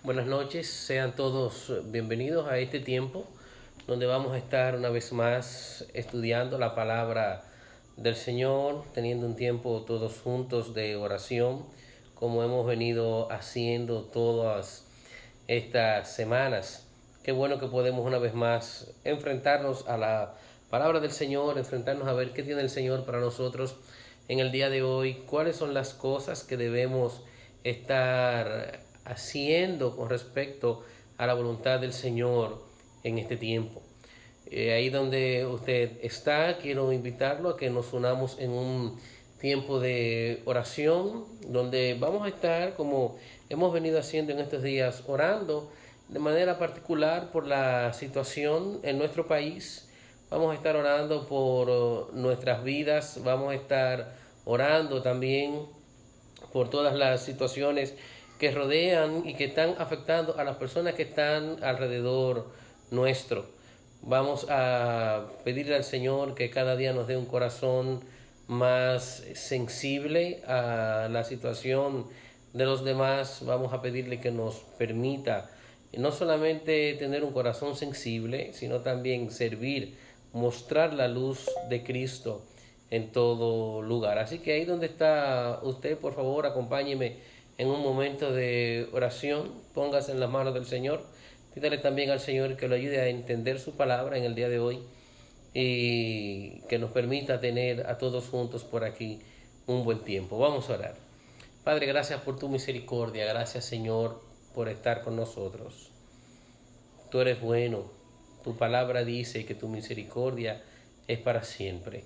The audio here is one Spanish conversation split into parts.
Buenas noches, sean todos bienvenidos a este tiempo donde vamos a estar una vez más estudiando la palabra del Señor, teniendo un tiempo todos juntos de oración, como hemos venido haciendo todas estas semanas. Qué bueno que podemos una vez más enfrentarnos a la palabra del Señor, enfrentarnos a ver qué tiene el Señor para nosotros en el día de hoy, cuáles son las cosas que debemos estar haciendo con respecto a la voluntad del Señor en este tiempo. Ahí donde usted está, quiero invitarlo a que nos unamos en un tiempo de oración, donde vamos a estar, como hemos venido haciendo en estos días, orando de manera particular por la situación en nuestro país. Vamos a estar orando por nuestras vidas, vamos a estar orando también por todas las situaciones que rodean y que están afectando a las personas que están alrededor nuestro. Vamos a pedirle al Señor que cada día nos dé un corazón más sensible a la situación de los demás. Vamos a pedirle que nos permita no solamente tener un corazón sensible, sino también servir, mostrar la luz de Cristo en todo lugar. Así que ahí donde está usted, por favor, acompáñeme en un momento de oración, póngase en las manos del Señor, pídale también al Señor que lo ayude a entender su palabra en el día de hoy y que nos permita tener a todos juntos por aquí un buen tiempo. Vamos a orar. Padre, gracias por tu misericordia, gracias Señor por estar con nosotros. Tú eres bueno, tu palabra dice que tu misericordia es para siempre.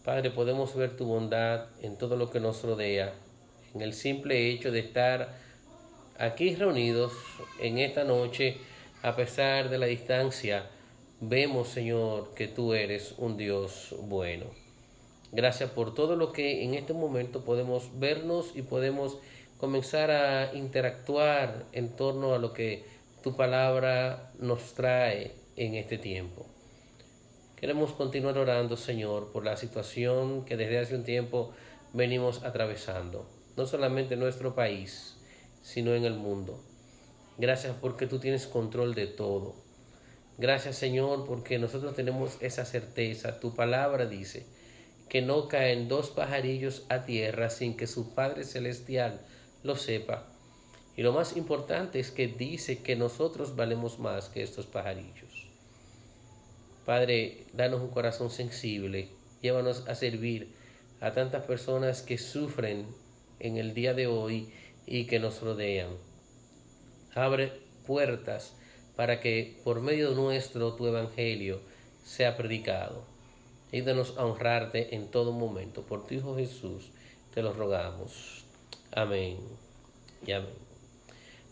Padre, podemos ver tu bondad en todo lo que nos rodea, en el simple hecho de estar aquí reunidos en esta noche, a pesar de la distancia. Vemos, Señor, que tú eres un Dios bueno. Gracias por todo lo que en este momento podemos vernos y podemos comenzar a interactuar en torno a lo que tu palabra nos trae en este tiempo. Queremos continuar orando, Señor, por la situación que desde hace un tiempo venimos atravesando, no solamente en nuestro país, sino en el mundo. Gracias porque tú tienes control de todo. Gracias, Señor, porque nosotros tenemos esa certeza. Tu palabra dice que no caen dos pajarillos a tierra sin que su Padre Celestial lo sepa. Y lo más importante es que dice que nosotros valemos más que estos pajarillos. Padre, danos un corazón sensible, llévanos a servir a tantas personas que sufren en el día de hoy y que nos rodean. Abre puertas para que por medio nuestro tu evangelio sea predicado. Ayúdanos a honrarte en todo momento. Por tu Hijo Jesús te lo rogamos. Amén y amén.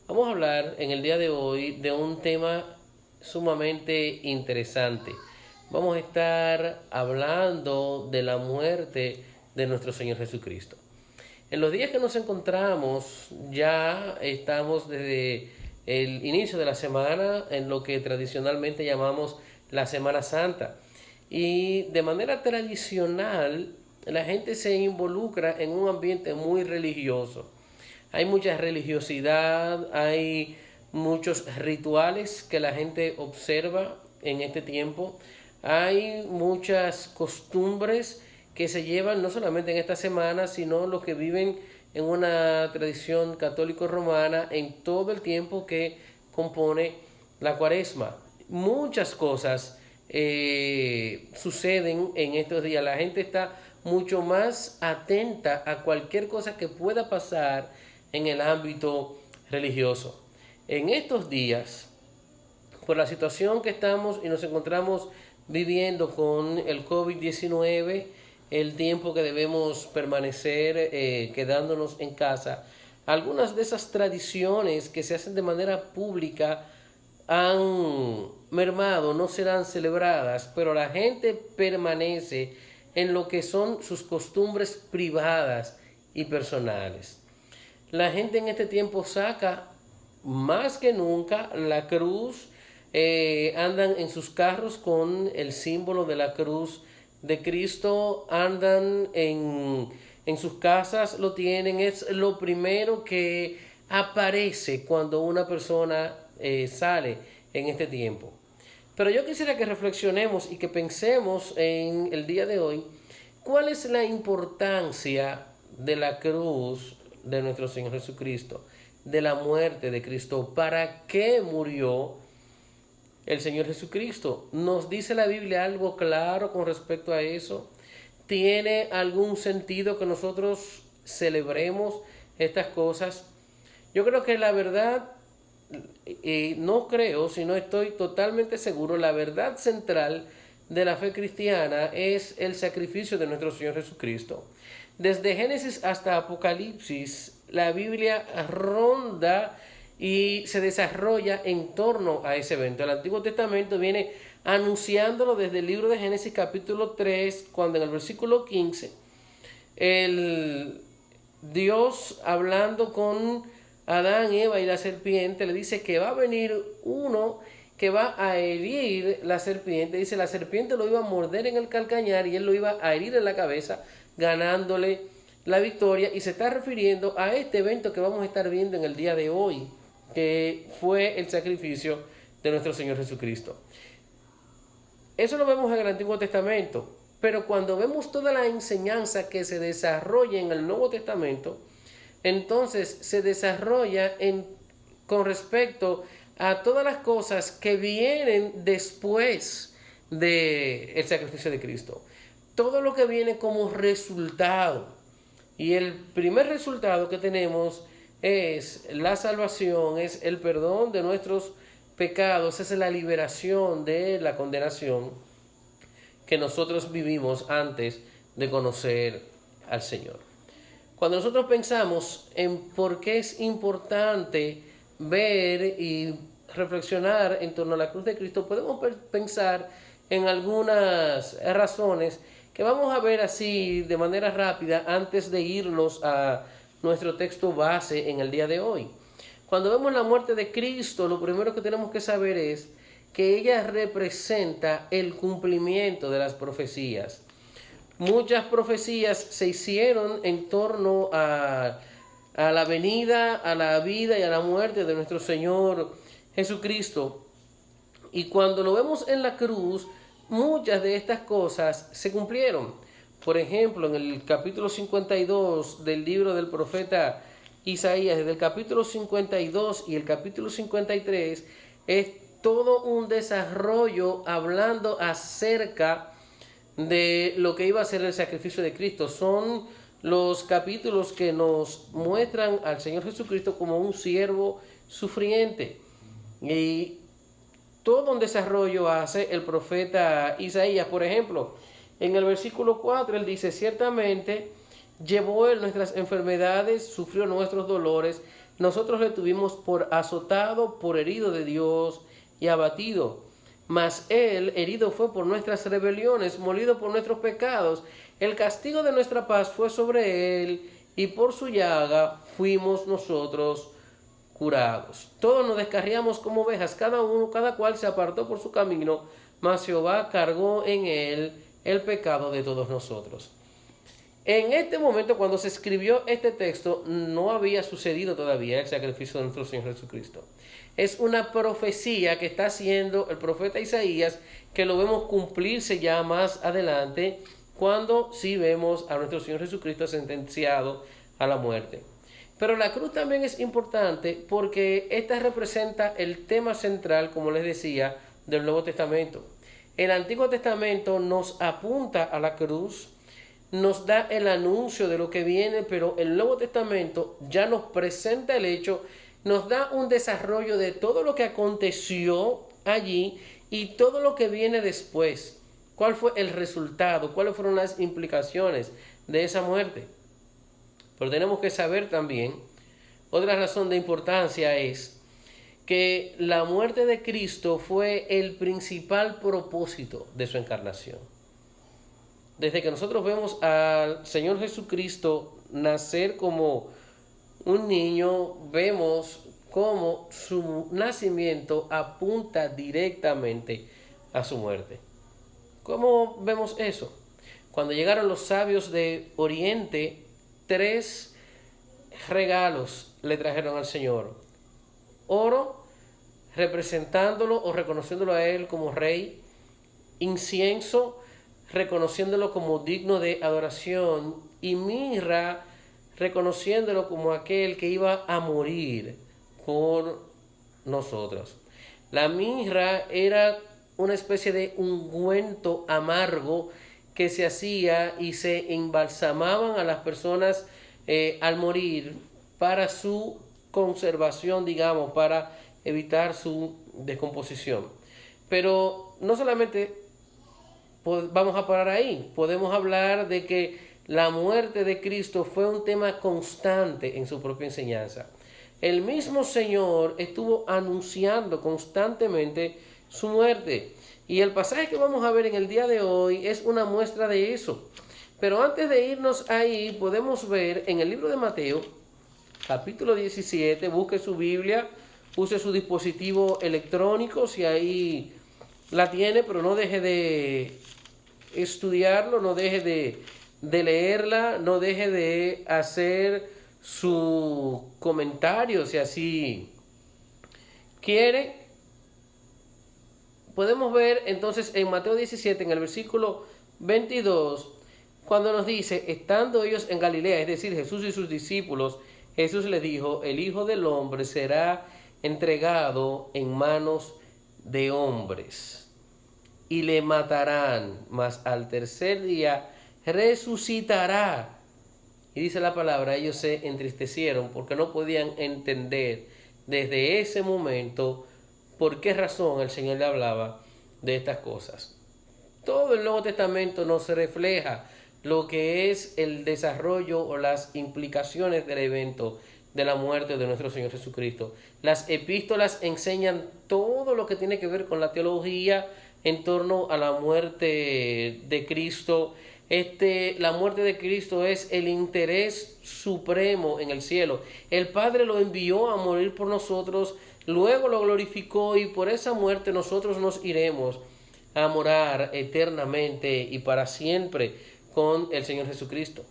Vamos a hablar en el día de hoy de un tema sumamente interesante. Vamos a estar hablando de la muerte de nuestro Señor Jesucristo. En los días que nos encontramos, ya estamos desde el inicio de la semana en lo que tradicionalmente llamamos la Semana Santa. Y de manera tradicional, la gente se involucra en un ambiente muy religioso. Hay mucha religiosidad, hay muchos rituales que la gente observa en este tiempo. Hay muchas costumbres que se llevan no solamente en esta semana, sino los que viven en una tradición católico-romana en todo el tiempo que compone la Cuaresma. Muchas cosas suceden en estos días. La gente está mucho más atenta a cualquier cosa que pueda pasar en el ámbito religioso. En estos días, por la situación que estamos y nos encontramos viviendo con el COVID-19, el tiempo que debemos permanecer quedándonos en casa, algunas de esas tradiciones que se hacen de manera pública han mermado, no serán celebradas, pero la gente permanece en lo que son sus costumbres privadas y personales. La gente en este tiempo saca más que nunca la cruz, andan en sus carros con el símbolo de la cruz de Cristo, andan en sus casas, lo tienen, es lo primero que aparece cuando una persona sale en este tiempo. Pero yo quisiera que reflexionemos y que pensemos en el día de hoy, ¿cuál es la importancia de la cruz de nuestro Señor Jesucristo, de la muerte de Cristo? ¿Para qué murió el Señor Jesucristo? ¿Nos dice la Biblia algo claro con respecto a eso? ¿Tiene algún sentido que nosotros celebremos estas cosas? Yo creo que la verdad, no creo, sino estoy totalmente seguro, la verdad central de la fe cristiana es el sacrificio de nuestro Señor Jesucristo. Desde Génesis hasta Apocalipsis, la Biblia ronda y se desarrolla en torno a ese evento. El Antiguo Testamento viene anunciándolo desde el libro de Génesis capítulo 3, cuando en el versículo 15, el Dios hablando con Adán, Eva y la serpiente, le dice que va a venir uno que va a herir la serpiente. Dice, la serpiente lo iba a morder en el calcañar y él lo iba a herir en la cabeza, ganándole la victoria. Y se está refiriendo a este evento que vamos a estar viendo en el día de hoy, que fue el sacrificio de nuestro Señor Jesucristo. Eso lo vemos en el Antiguo Testamento, pero cuando vemos toda la enseñanza que se desarrolla en el Nuevo Testamento, entonces se desarrolla con respecto a todas las cosas que vienen después del sacrificio de Cristo. Todo lo que viene como resultado. Y el primer resultado que tenemos es la salvación, es el perdón de nuestros pecados, es la liberación de la condenación que nosotros vivimos antes de conocer al Señor. Cuando nosotros pensamos en por qué es importante ver y reflexionar en torno a la cruz de Cristo, podemos pensar en algunas razones que vamos a ver así de manera rápida antes de irnos a nuestro texto base en el día de hoy. Cuando vemos la muerte de Cristo, lo primero que tenemos que saber es que ella representa el cumplimiento de las profecías. Muchas profecías se hicieron en torno a la venida, a la vida y a la muerte de nuestro Señor Jesucristo. Y cuando lo vemos en la cruz, muchas de estas cosas se cumplieron. Por ejemplo, en el capítulo 52 del libro del profeta Isaías, desde el capítulo 52 y el capítulo 53, es todo un desarrollo hablando acerca de lo que iba a ser el sacrificio de Cristo. Son los capítulos que nos muestran al Señor Jesucristo como un siervo sufriente. Y todo un desarrollo hace el profeta Isaías. Por ejemplo, en el versículo 4 él dice, ciertamente llevó él nuestras enfermedades, sufrió nuestros dolores, nosotros le tuvimos por azotado, por herido de Dios y abatido. Mas él herido fue por nuestras rebeliones, molido por nuestros pecados. El castigo de nuestra paz fue sobre él, y por su llaga fuimos nosotros curados. Todos nos descarriamos como ovejas, cada cual se apartó por su camino, mas Jehová cargó en él el pecado de todos nosotros. En este momento, cuando se escribió este texto, no había sucedido todavía el sacrificio de nuestro Señor Jesucristo. Es una profecía que está haciendo el profeta Isaías, que lo vemos cumplirse ya más adelante, cuando sí vemos a nuestro Señor Jesucristo sentenciado a la muerte. Pero la cruz también es importante porque esta representa el tema central, como les decía, del Nuevo Testamento. El Antiguo Testamento nos apunta a la cruz, nos da el anuncio de lo que viene, pero el Nuevo Testamento ya nos presenta el hecho, nos da un desarrollo de todo lo que aconteció allí y todo lo que viene después. ¿Cuál fue el resultado? ¿Cuáles fueron las implicaciones de esa muerte? Pero tenemos que saber también, otra razón de importancia es que la muerte de Cristo fue el principal propósito de su encarnación. Desde que nosotros vemos al Señor Jesucristo nacer como un niño, vemos cómo su nacimiento apunta directamente a su muerte. ¿Cómo vemos eso? Cuando llegaron los sabios de Oriente, tres regalos le trajeron al Señor. Oro, representándolo o reconociéndolo a Él como Rey. Incienso, reconociéndolo como digno de adoración. Y mirra, reconociéndolo como aquel que iba a morir por nosotros. La mirra era una especie de ungüento amargo que se hacía y se embalsamaban a las personas al morir para su conservación, digamos, para evitar su descomposición. Pero no solamente vamos a parar ahí, podemos hablar de que la muerte de Cristo fue un tema constante en su propia enseñanza. El mismo Señor estuvo anunciando constantemente su muerte. Y el pasaje que vamos a ver en el día de hoy es una muestra de eso. Pero antes de irnos ahí, podemos ver en el libro de Mateo, capítulo 17, busque su Biblia, use su dispositivo electrónico, si ahí la tiene, pero no deje de estudiarlo, no deje de leerla, no deje de hacer su comentario, si así quiere. Podemos ver entonces en Mateo 17, en el versículo 22, cuando nos dice, estando ellos en Galilea, es decir, Jesús y sus discípulos, Jesús les dijo, el Hijo del Hombre será entregado en manos de hombres y le matarán, mas al tercer día resucitará. Y dice la palabra, ellos se entristecieron porque no podían entender desde ese momento por qué razón el Señor le hablaba de estas cosas. Todo el Nuevo Testamento nos refleja lo que es el desarrollo o las implicaciones del evento de la muerte de nuestro Señor Jesucristo. Las epístolas enseñan todo lo que tiene que ver con la teología en torno a la muerte de Cristo. La muerte de Cristo es el interés supremo en el cielo. El Padre lo envió a morir por nosotros, luego lo glorificó y por esa muerte nosotros nos iremos a morar eternamente y para siempre con el Señor Jesucristo.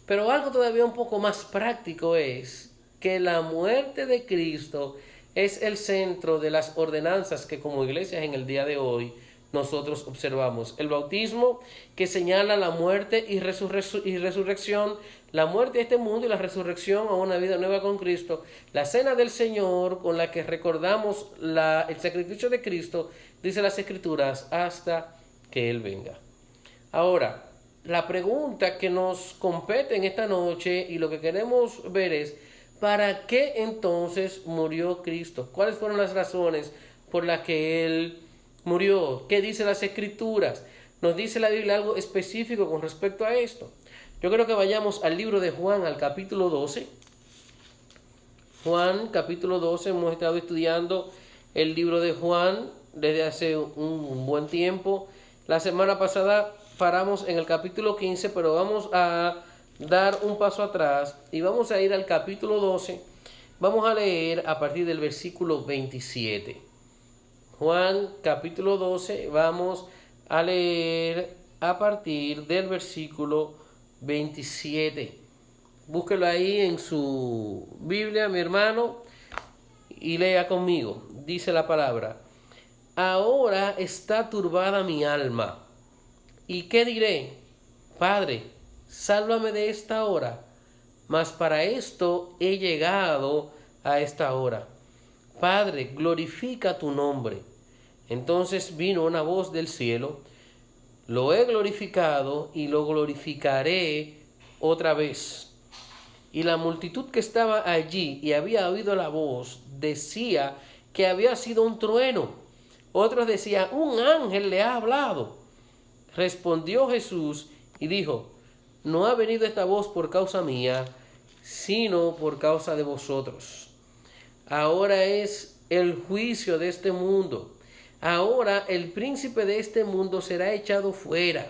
Pero algo todavía un poco más práctico es que la muerte de Cristo es el centro de las ordenanzas que como iglesias en el día de hoy nosotros observamos. El bautismo, que señala la muerte y resurrección, la muerte de este mundo y la resurrección a una vida nueva con Cristo. La cena del Señor, con la que recordamos el sacrificio de Cristo, dice las Escrituras, hasta que Él venga. Ahora, la pregunta que nos compete en esta noche y lo que queremos ver es, ¿para qué entonces murió Cristo? ¿Cuáles fueron las razones por las que Él murió? ¿Qué dice las Escrituras? ¿Nos dice la Biblia algo específico con respecto a esto? Yo creo que vayamos al libro de Juan, al capítulo 12. Juan, capítulo 12, hemos estado estudiando el libro de Juan desde hace un buen tiempo. La semana pasada paramos en el capítulo 15, pero vamos a dar un paso atrás y vamos a ir al capítulo 12. Vamos a leer a partir del versículo 27. Juan capítulo 12, vamos a leer a partir del versículo 27. Búsquelo ahí en su Biblia, mi hermano, y lea conmigo. Dice la palabra: ahora está turbada mi alma. ¿Y qué diré? Padre, sálvame de esta hora. Mas para esto he llegado a esta hora. Padre, glorifica tu nombre. Entonces vino una voz del cielo: lo he glorificado y lo glorificaré otra vez. Y la multitud que estaba allí y había oído la voz decía que había sido un trueno. Otros decían: un ángel le ha hablado. Respondió Jesús y dijo: no ha venido esta voz por causa mía, sino por causa de vosotros. Ahora es el juicio de este mundo. Ahora el príncipe de este mundo será echado fuera.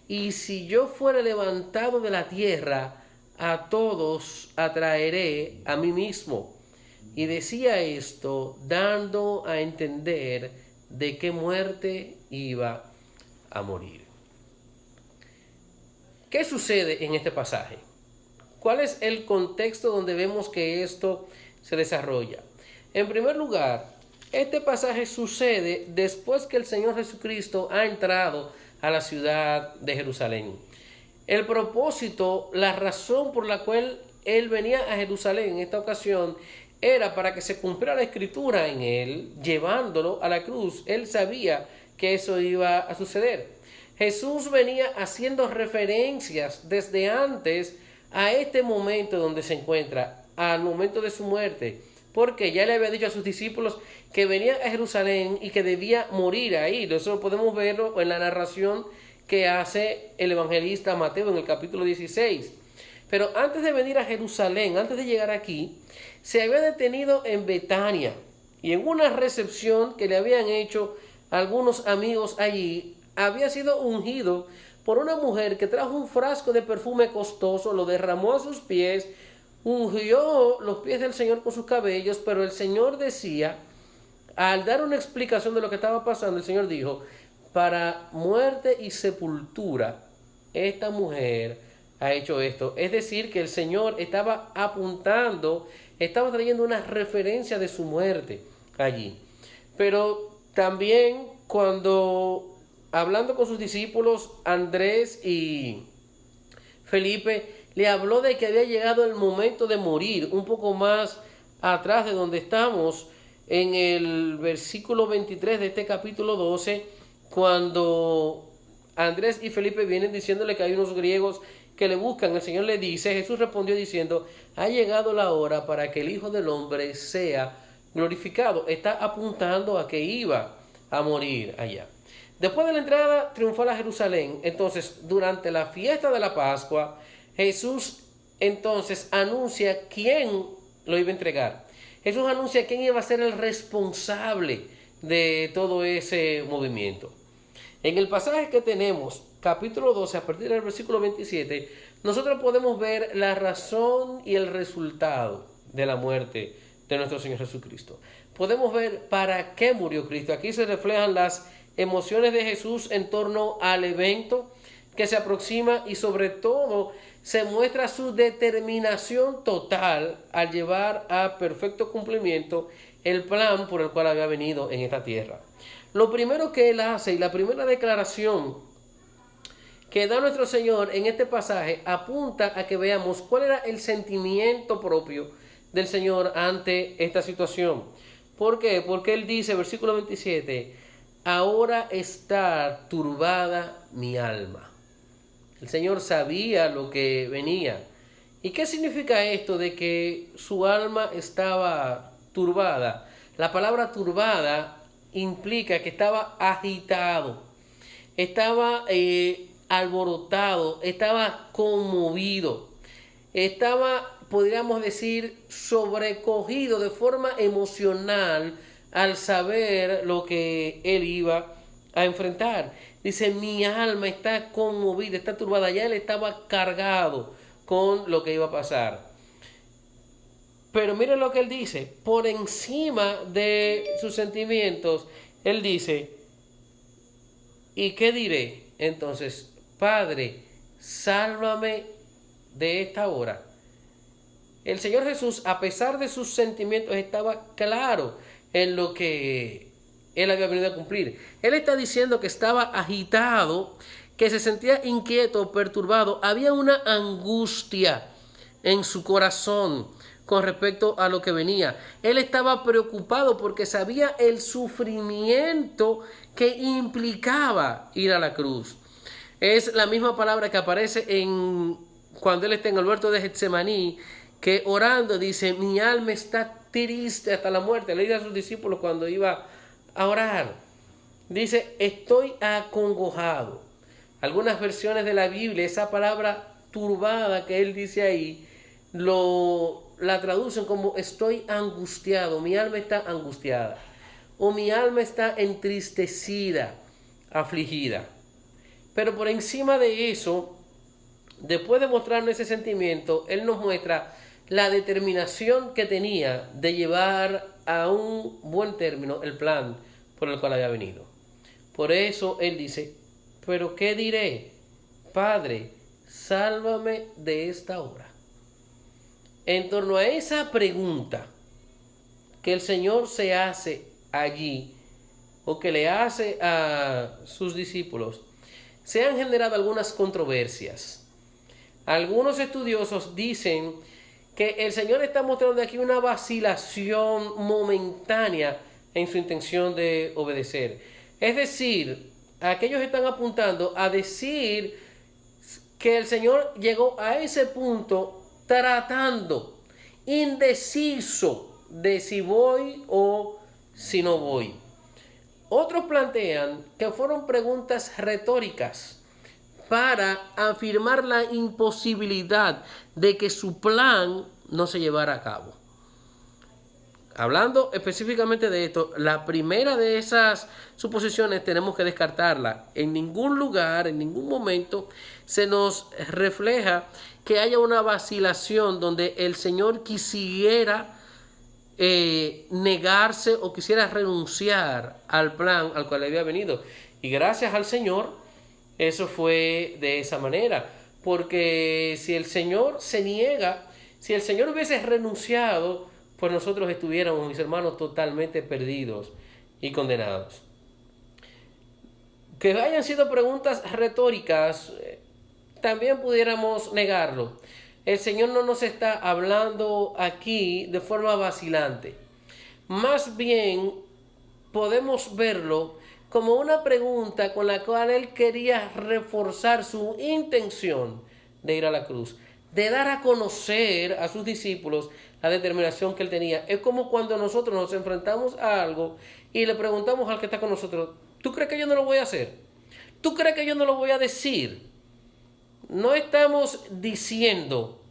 Y si yo fuera levantado de la tierra, a todos atraeré a mí mismo. Y decía esto dando a entender de qué muerte iba a morir. ¿Qué sucede en este pasaje? ¿Cuál es el contexto donde vemos que esto se desarrolla? En primer lugar, este pasaje sucede después que el Señor Jesucristo ha entrado a la ciudad de Jerusalén. El propósito, la razón por la cual Él venía a Jerusalén en esta ocasión era para que se cumpliera la escritura en Él, llevándolo a la cruz. Él sabía que eso iba a suceder. Jesús venía haciendo referencias desde antes a este momento donde se encuentra, al momento de su muerte, porque ya le había dicho a sus discípulos que venía a Jerusalén y que debía morir ahí. Eso podemos verlo en la narración que hace el evangelista Mateo en el capítulo 16. Pero antes de venir a Jerusalén, antes de llegar aquí, se había detenido en Betania y en una recepción que le habían hecho algunos amigos allí, había sido ungido por una mujer que trajo un frasco de perfume costoso, lo derramó a sus pies, ungió los pies del Señor con sus cabellos, pero el Señor decía, al dar una explicación de lo que estaba pasando, el Señor dijo, para muerte y sepultura, esta mujer ha hecho esto. Es decir, que el Señor estaba apuntando, estaba trayendo una referencia de su muerte allí. Pero también cuando, hablando con sus discípulos, Andrés y Felipe, le habló de que había llegado el momento de morir, un poco más atrás de donde estamos, en el versículo 23 de este capítulo 12, cuando Andrés y Felipe vienen diciéndole que hay unos griegos que le buscan. El Señor le dice, Jesús respondió diciendo, ha llegado la hora para que el Hijo del Hombre sea glorificado. Está apuntando a que iba a morir allá. Después de la entrada triunfal a Jerusalén, entonces durante la fiesta de la Pascua, Jesús entonces anuncia quién lo iba a entregar. Jesús anuncia quién iba a ser el responsable de todo ese movimiento. En el pasaje que tenemos, capítulo 12, a partir del versículo 27, nosotros podemos ver la razón y el resultado de la muerte de nuestro Señor Jesucristo. Podemos ver para qué murió Cristo. Aquí se reflejan las emociones de Jesús en torno al evento que se aproxima y sobre todo se muestra su determinación total al llevar a perfecto cumplimiento el plan por el cual había venido en esta tierra. Lo primero que él hace y la primera declaración que da nuestro Señor en este pasaje apunta a que veamos cuál era el sentimiento propio del Señor ante esta situación. ¿Por qué? Porque Él dice, versículo 27, ahora está turbada mi alma. El Señor sabía lo que venía. ¿Y qué significa esto de que su alma estaba turbada? La palabra turbada implica que estaba agitado, estaba alborotado, estaba conmovido, estaba, podríamos decir, sobrecogido de forma emocional al saber lo que él iba a enfrentar. Dice, mi alma está conmovida, está turbada. Ya él estaba cargado con lo que iba a pasar. Pero miren lo que él dice, por encima de sus sentimientos, él dice, ¿y qué diré? Entonces, Padre, sálvame de esta hora. El Señor Jesús, a pesar de sus sentimientos, estaba claro en lo que Él había venido a cumplir. Él está diciendo que estaba agitado, que se sentía inquieto, perturbado. Había una angustia en su corazón con respecto a lo que venía. Él estaba preocupado porque sabía el sufrimiento que implicaba ir a la cruz. Es la misma palabra que aparece cuando él está en el huerto de Getsemaní, que orando dice, mi alma está triste hasta la muerte. Le dice a sus discípulos cuando iba a orar. Dice, estoy acongojado. Algunas versiones de la Biblia, esa palabra turbada que él dice ahí, la traducen como estoy angustiado, mi alma está angustiada. O mi alma está entristecida, afligida. Pero por encima de eso, después de mostrarnos ese sentimiento, Él nos muestra la determinación que tenía de llevar a un buen término el plan por el cual había venido. Por eso Él dice, ¿pero qué diré? Padre, sálvame de esta hora. en torno a esa pregunta que el Señor se hace allí, o que le hace a sus discípulos, se han generado algunas controversias. Algunos estudiosos dicen que el Señor está mostrando aquí una vacilación momentánea en su intención de obedecer. Es decir, aquellos están apuntando a decir que el Señor llegó a ese punto tratando, indeciso de si voy o si no voy. Otros plantean que fueron preguntas retóricas para afirmar la imposibilidad de que su plan no se llevara a cabo. Hablando específicamente de esto, la primera de esas suposiciones tenemos que descartarla. En ningún lugar, en ningún momento se nos refleja que haya una vacilación donde el Señor quisiera negarse o quisiera renunciar al plan al cual había venido. Y gracias al Señor, eso fue de esa manera. Porque si el Señor se niega, si el Señor hubiese renunciado, pues nosotros estuviéramos, mis hermanos, totalmente perdidos y condenados. Que hayan sido preguntas retóricas, también pudiéramos negarlo. El Señor no nos está hablando aquí de forma vacilante. Más bien podemos verlo como una pregunta con la cual Él quería reforzar su intención de ir a la cruz, de dar a conocer a sus discípulos la determinación que Él tenía. Es como cuando nosotros nos enfrentamos a algo y le preguntamos al que está con nosotros: ¿tú crees que yo no lo voy a hacer? ¿Tú crees que yo no lo voy a decir? No estamos diciendo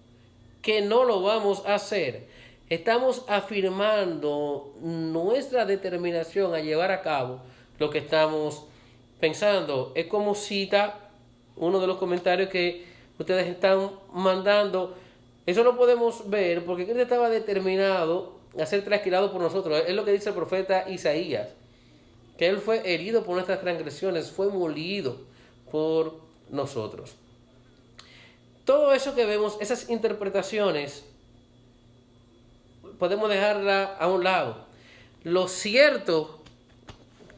que no lo vamos a hacer. Estamos afirmando nuestra determinación a llevar a cabo lo que estamos pensando. Es como cita uno de los comentarios que ustedes están mandando. Eso lo podemos ver porque Cristo estaba determinado a ser trasquilado por nosotros. Es lo que dice el profeta Isaías, que Él fue herido por nuestras transgresiones, fue molido por nosotros. Todo eso que vemos, esas interpretaciones, podemos dejarla a un lado. Lo cierto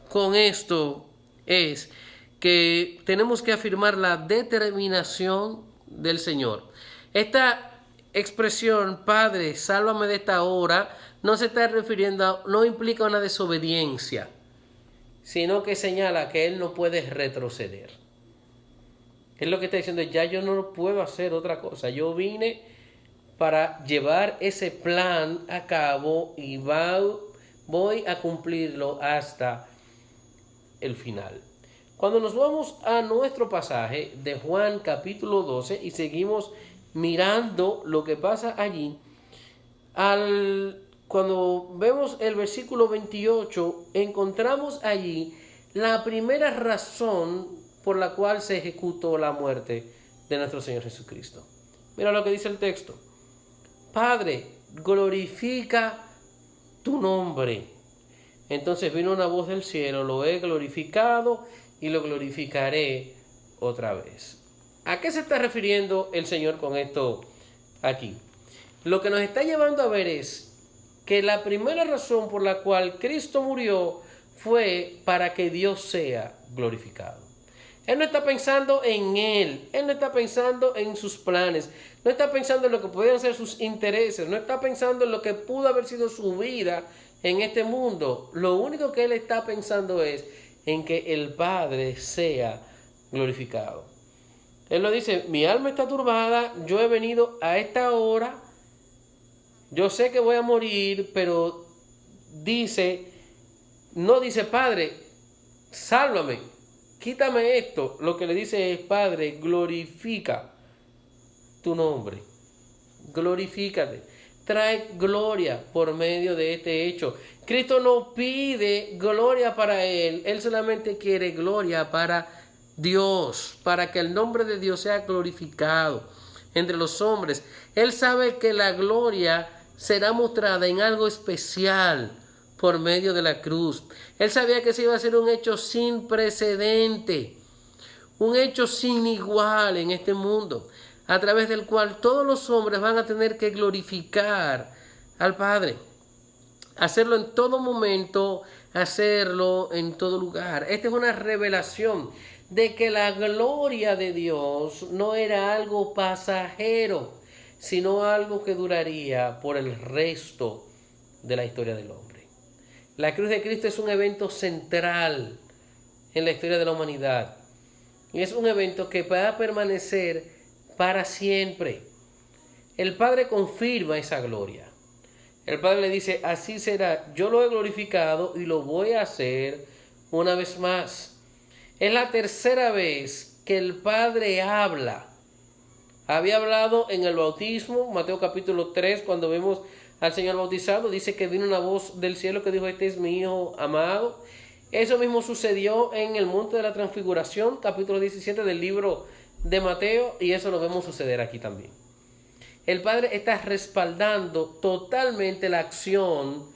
con esto es que tenemos que afirmar la determinación del Señor. Esta expresión, Padre, sálvame de esta hora, no se está refiriendo, no implica una desobediencia, sino que señala que Él no puede retroceder. Es lo que está diciendo: ya yo no puedo hacer otra cosa. Yo vine para llevar ese plan a cabo y voy a cumplirlo hasta el final. Cuando nos vamos a nuestro pasaje de Juan capítulo 12 y seguimos mirando lo que pasa allí, cuando vemos el versículo 28, encontramos allí la primera razón por la cual se ejecutó la muerte de nuestro Señor Jesucristo. Mira lo que dice el texto: Padre, glorifica tu nombre. Entonces vino una voz del cielo: lo he glorificado y lo glorificaré otra vez. ¿A qué se está refiriendo el Señor con esto aquí? Lo que nos está llevando a ver es que la primera razón por la cual Cristo murió fue para que Dios sea glorificado. Él no está pensando en Él no está pensando en sus planes, no está pensando en lo que podían ser sus intereses, no está pensando en lo que pudo haber sido su vida en este mundo. Lo único que Él está pensando es en que el Padre sea glorificado. Él lo dice: mi alma está turbada, yo he venido a esta hora, yo sé que voy a morir, pero no dice Padre, sálvame, quítame esto. Lo que le dice es: Padre, glorifica tu nombre, glorifícate, trae gloria por medio de este hecho. Cristo no pide gloria para Él, Él solamente quiere gloria para Dios, para que el nombre de Dios sea glorificado entre los hombres. Él sabe que la gloria será mostrada en algo especial por medio de la cruz. Él sabía que ese iba a ser un hecho sin precedente, un hecho sin igual en este mundo. a través del cual todos los hombres van a tener que glorificar al Padre. Hacerlo en todo momento, hacerlo en todo lugar. Esta es una revelación de que la gloria de Dios no era algo pasajero, sino algo que duraría por el resto de la historia del hombre. La cruz de Cristo es un evento central en la historia de la humanidad. Y es un evento que va a permanecer para siempre. El Padre confirma esa gloria. El Padre le dice, así será, yo lo he glorificado y lo voy a hacer una vez más. Es la tercera vez que el Padre habla. Había hablado en el bautismo, Mateo capítulo 3, cuando vemos al Señor bautizado, dice que vino una voz del cielo que dijo, este es mi Hijo amado. Eso mismo sucedió en el Monte de la Transfiguración, capítulo 17 del libro de Mateo, y eso lo vemos suceder aquí también. El Padre está respaldando totalmente la acción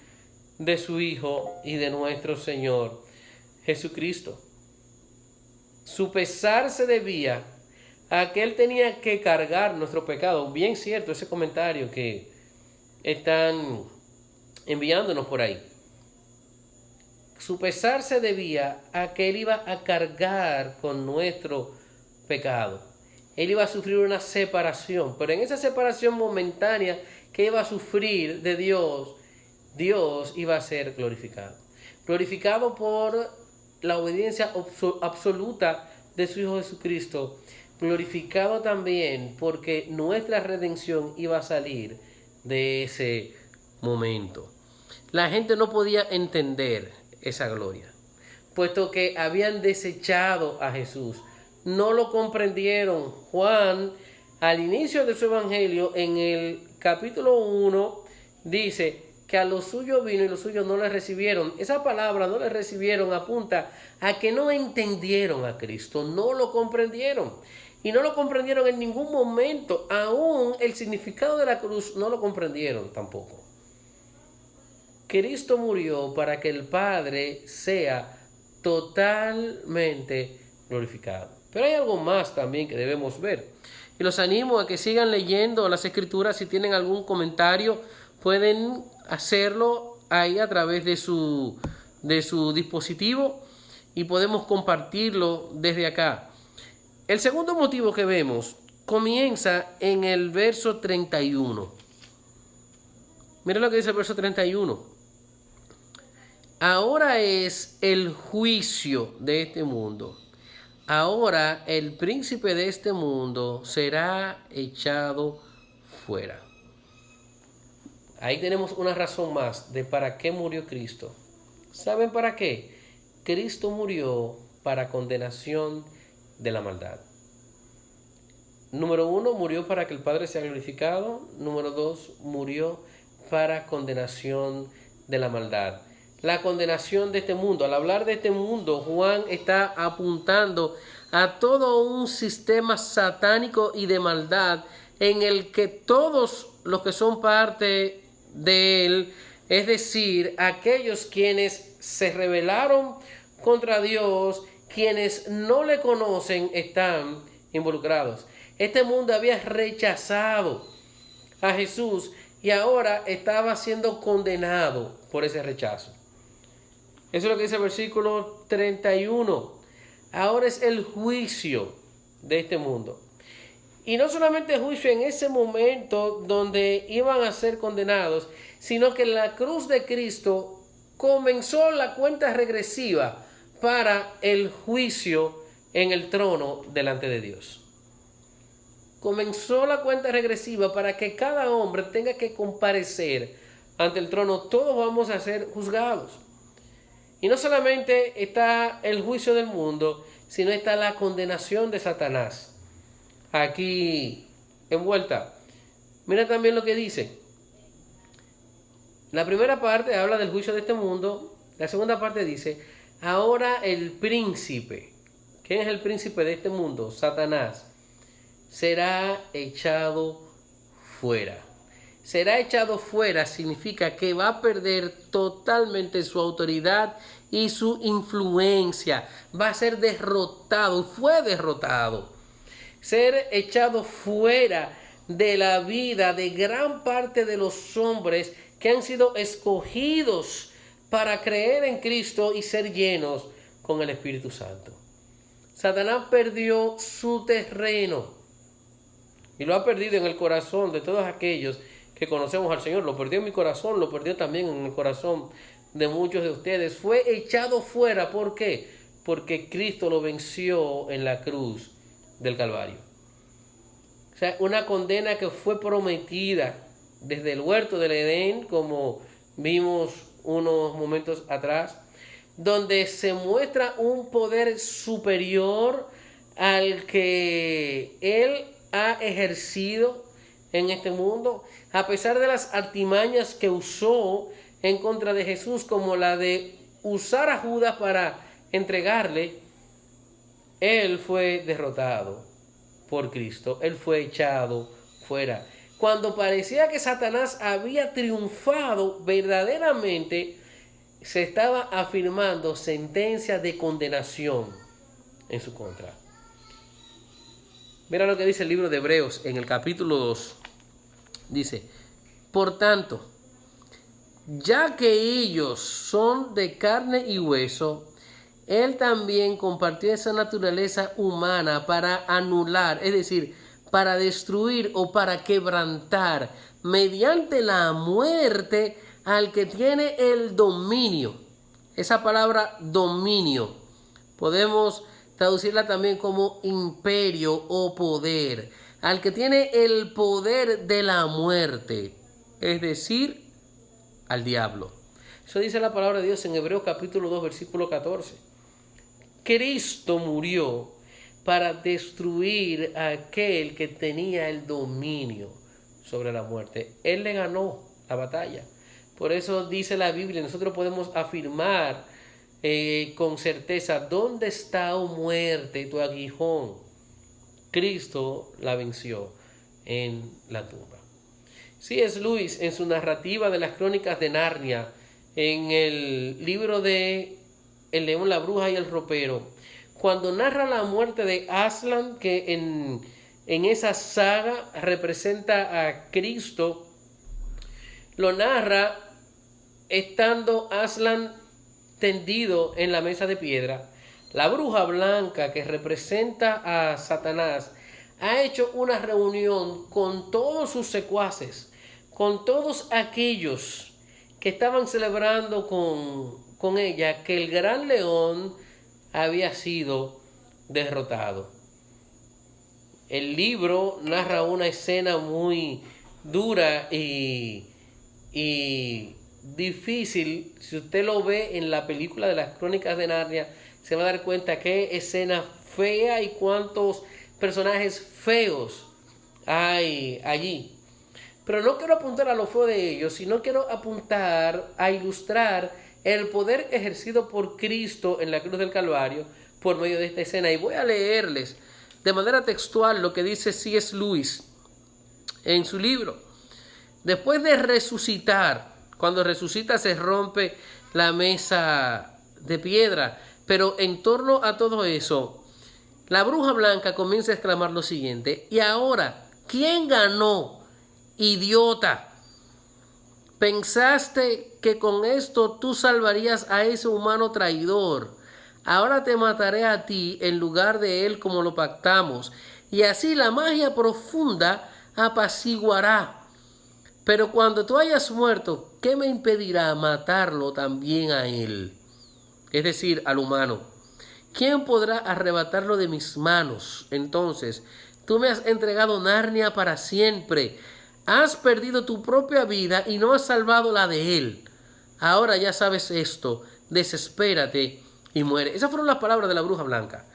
de su Hijo y de nuestro Señor Jesucristo. Su pesar se debía a que Él tenía que cargar nuestro pecado. Bien cierto ese comentario que están enviándonos por ahí. Su pesar se debía a que Él iba a cargar con nuestro pecado. Él iba a sufrir una separación, pero en esa separación momentánea que iba a sufrir de Dios, Dios iba a ser glorificado. Glorificado por la obediencia absoluta de su Hijo Jesucristo. Glorificado también porque nuestra redención iba a salir de ese momento. La gente no podía entender esa gloria, puesto que habían desechado a Jesús. No lo comprendieron. Juan, al inicio de su evangelio, en el capítulo 1, dice que a los suyos vino y los suyos no le recibieron. Esa palabra, no le recibieron, apunta a que no entendieron a Cristo, no lo comprendieron. Y no lo comprendieron en ningún momento. Aún el significado de la cruz no lo comprendieron tampoco. Cristo murió para que el Padre sea totalmente glorificado. Pero hay algo más también que debemos ver. Y los animo a que sigan leyendo las Escrituras. Si tienen algún comentario, pueden hacerlo ahí a través de su dispositivo y podemos compartirlo desde acá. El segundo motivo que vemos comienza en el verso 31. Miren lo que dice el verso 31. Ahora es el juicio de este mundo. Ahora el príncipe de este mundo será echado fuera. Ahí tenemos una razón más de para qué murió Cristo. ¿Saben para qué? Cristo murió para condenación de la maldad. Número 1, murió para que el Padre sea glorificado. Número 2, murió para condenación de la maldad. La condenación de este mundo. Al hablar de este mundo, Juan está apuntando a todo un sistema satánico y de maldad en el que todos los que son parte de él, es decir, aquellos quienes se rebelaron contra Dios, quienes no le conocen, están involucrados. Este mundo había rechazado a Jesús y ahora estaba siendo condenado por ese rechazo. Eso es lo que dice el versículo 31. Ahora es el juicio de este mundo. Y no solamente el juicio en ese momento donde iban a ser condenados, sino que en la cruz de Cristo comenzó la cuenta regresiva para el juicio en el trono delante de Dios. Comenzó la cuenta regresiva para que cada hombre tenga que comparecer ante el trono. Todos vamos a ser juzgados. Y no solamente está el juicio del mundo, sino está la condenación de Satanás aquí envuelta. Mira también lo que dice. La primera parte habla del juicio de este mundo. La segunda parte dice, ahora el príncipe. ¿Quién es el príncipe de este mundo? Satanás. Será echado fuera. Será echado fuera significa que va a perder totalmente su autoridad y su influencia. Va a ser derrotado. Fue derrotado. ser echado fuera de la vida de gran parte de los hombres que han sido escogidos para creer en Cristo y ser llenos con el Espíritu Santo. Satanás perdió su terreno y lo ha perdido en el corazón de todos aquellos que conocemos al Señor. Lo perdió en mi corazón, lo perdió también en el corazón de muchos de ustedes. Fue echado fuera. ¿Por qué? Porque Cristo lo venció en la cruz del Calvario. O sea, una condena que fue prometida desde el huerto del Edén, como vimos unos momentos atrás, donde se muestra un poder superior al que Él ha ejercido en este mundo, a pesar de las artimañas que usó en contra de Jesús, como la de usar a Judas para entregarle. Él fue derrotado por Cristo, Él fue echado fuera. Cuando parecía que Satanás había triunfado verdaderamente, se estaba afirmando sentencia de condenación en su contra. Mira lo que dice el libro de Hebreos en el capítulo 2. Dice: por tanto, ya que ellos son de carne y hueso, Él también compartió esa naturaleza humana para anular, es decir, para destruir o para quebrantar mediante la muerte al que tiene el dominio. Esa palabra dominio podemos traducirla también como imperio o poder. Al que tiene el poder de la muerte, es decir, al diablo. Eso dice la palabra de Dios en Hebreos capítulo 2, versículo 14. Cristo murió para destruir a aquel que tenía el dominio sobre la muerte. Él le ganó la batalla. Por eso dice la Biblia, nosotros podemos afirmar con certeza: ¿dónde está, oh muerte, tu aguijón? Cristo la venció en la tumba. C.S. Lewis, en su narrativa de las Crónicas de Narnia, en el libro de El león, la bruja y el ropero, cuando narra la muerte de Aslan, que en esa saga representa a Cristo, lo narra estando Aslan tendido en la mesa de piedra. La bruja blanca, que representa a Satanás, ha hecho una reunión con todos sus secuaces, con todos aquellos que estaban celebrando con ella que el gran león había sido derrotado. El libro narra una escena muy dura y difícil. Si usted lo ve en la película de las Crónicas de Narnia, se va a dar cuenta qué escena fea y cuántos personajes feos hay allí. Pero no quiero apuntar a lo feo de ellos, sino quiero apuntar a ilustrar el poder ejercido por Cristo en la cruz del Calvario por medio de esta escena. Y voy a leerles de manera textual lo que dice C.S. Lewis en su libro. Después de resucitar, cuando resucita se rompe la mesa de piedra, pero en torno a todo eso, la bruja blanca comienza a exclamar lo siguiente: y ahora, ¿quién ganó, idiota? ¿Pensaste que con esto tú salvarías a ese humano traidor? Ahora te mataré a ti en lugar de él, como lo pactamos, y así la magia profunda apaciguará. Pero cuando tú hayas muerto, ¿qué me impedirá matarlo también a él? Es decir, al humano. ¿Quién podrá arrebatarlo de mis manos? Entonces, tú me has entregado Narnia para siempre. Has perdido tu propia vida y no has salvado la de él. Ahora ya sabes esto. Desespérate y muere. Esas fueron las palabras de la bruja blanca.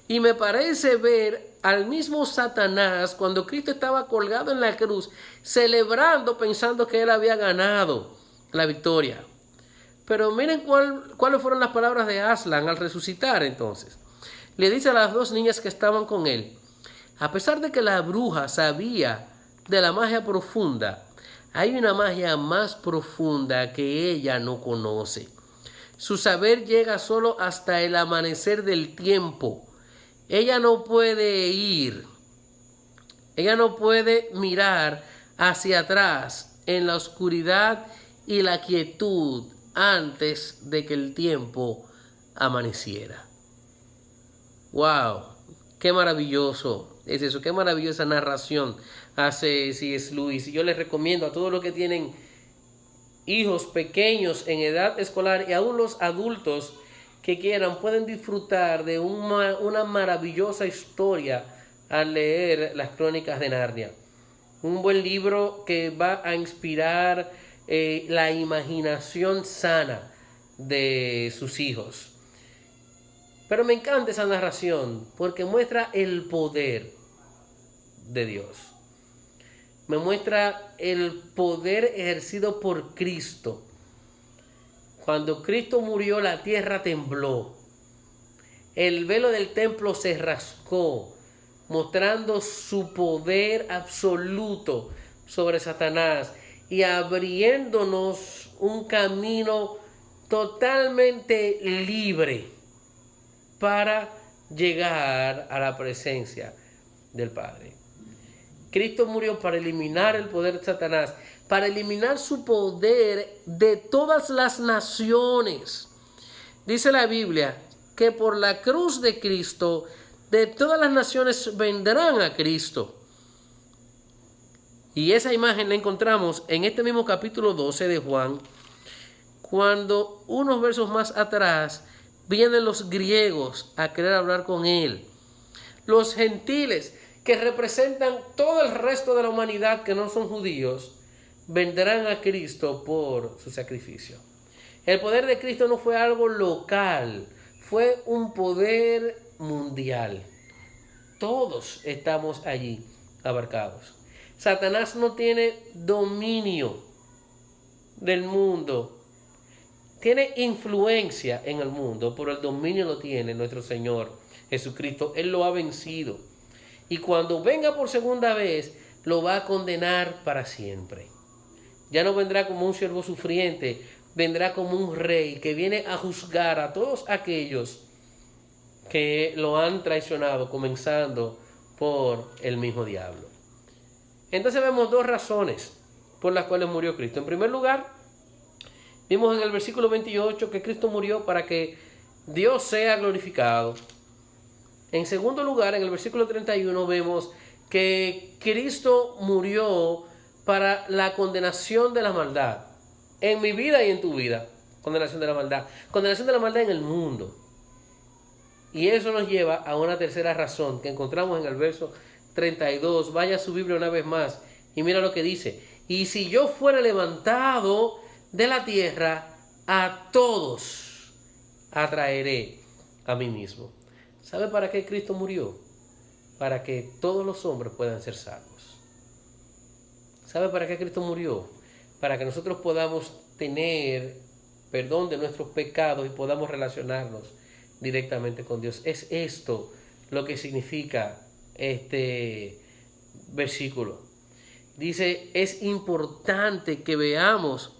Y me parece ver al mismo Satanás cuando Cristo estaba colgado en la cruz, celebrando, pensando que él había ganado la victoria. Pero miren cuáles fueron las palabras de Aslan al resucitar entonces. Le dice a las dos niñas que estaban con él: a pesar de que la bruja sabía de la magia profunda, hay una magia más profunda que ella no conoce. Su saber llega solo hasta el amanecer del tiempo. Ella no puede ir Ella no puede mirar hacia atrás en la oscuridad y la quietud antes de que el tiempo amaneciera. ¡Wow! ¡Qué maravilloso es eso! ¡Qué maravillosa narración hace C.S. Lewis! Y yo les recomiendo a todos los que tienen hijos pequeños en edad escolar y aún los adultos que quieran, pueden disfrutar de una maravillosa historia al leer las Crónicas de Narnia. Un buen libro que va a inspirar la imaginación sana de sus hijos. Pero me encanta esa narración porque muestra el poder de Dios. Me muestra el poder ejercido por Cristo. Cuando Cristo murió, la tierra tembló. El velo del templo se rasgó, mostrando su poder absoluto sobre Satanás y abriéndonos un camino totalmente libre para llegar a la presencia del Padre. Cristo murió para eliminar el poder de Satanás, para eliminar su poder de todas las naciones. Dice la Biblia que por la cruz de Cristo, de todas las naciones vendrán a Cristo. Y esa imagen la encontramos en este mismo capítulo 12 de Juan, cuando unos versos más atrás vienen los griegos a querer hablar con él. Los gentiles, que representan todo el resto de la humanidad que no son judíos, vendrán a Cristo por su sacrificio. El poder de Cristo no fue algo local, fue un poder mundial. Todos estamos allí abarcados. Satanás no tiene dominio del mundo. Tiene influencia en el mundo, pero el dominio lo tiene nuestro Señor Jesucristo. Él lo ha vencido. Y cuando venga por segunda vez, lo va a condenar para siempre. Ya no vendrá como un siervo sufriente, vendrá como un rey que viene a juzgar a todos aquellos que lo han traicionado, comenzando por el mismo diablo. Entonces vemos dos razones por las cuales murió Cristo. En primer lugar, vimos en el versículo 28 que Cristo murió para que Dios sea glorificado. En segundo lugar, en el versículo 31 vemos que Cristo murió para la condenación de la maldad. En mi vida y en tu vida, condenación de la maldad. Condenación de la maldad en el mundo. Y eso nos lleva a una tercera razón que encontramos en el verso 32. Vaya a su Biblia una vez más y mira lo que dice. Y si yo fuera levantado de la tierra, a todos atraeré a mí mismo. ¿Sabe para qué Cristo murió? Para que todos los hombres puedan ser salvos. ¿Sabe para qué Cristo murió? Para que nosotros podamos tener perdón de nuestros pecados y podamos relacionarnos directamente con Dios. Es esto lo que significa este versículo. Dice, es importante que veamos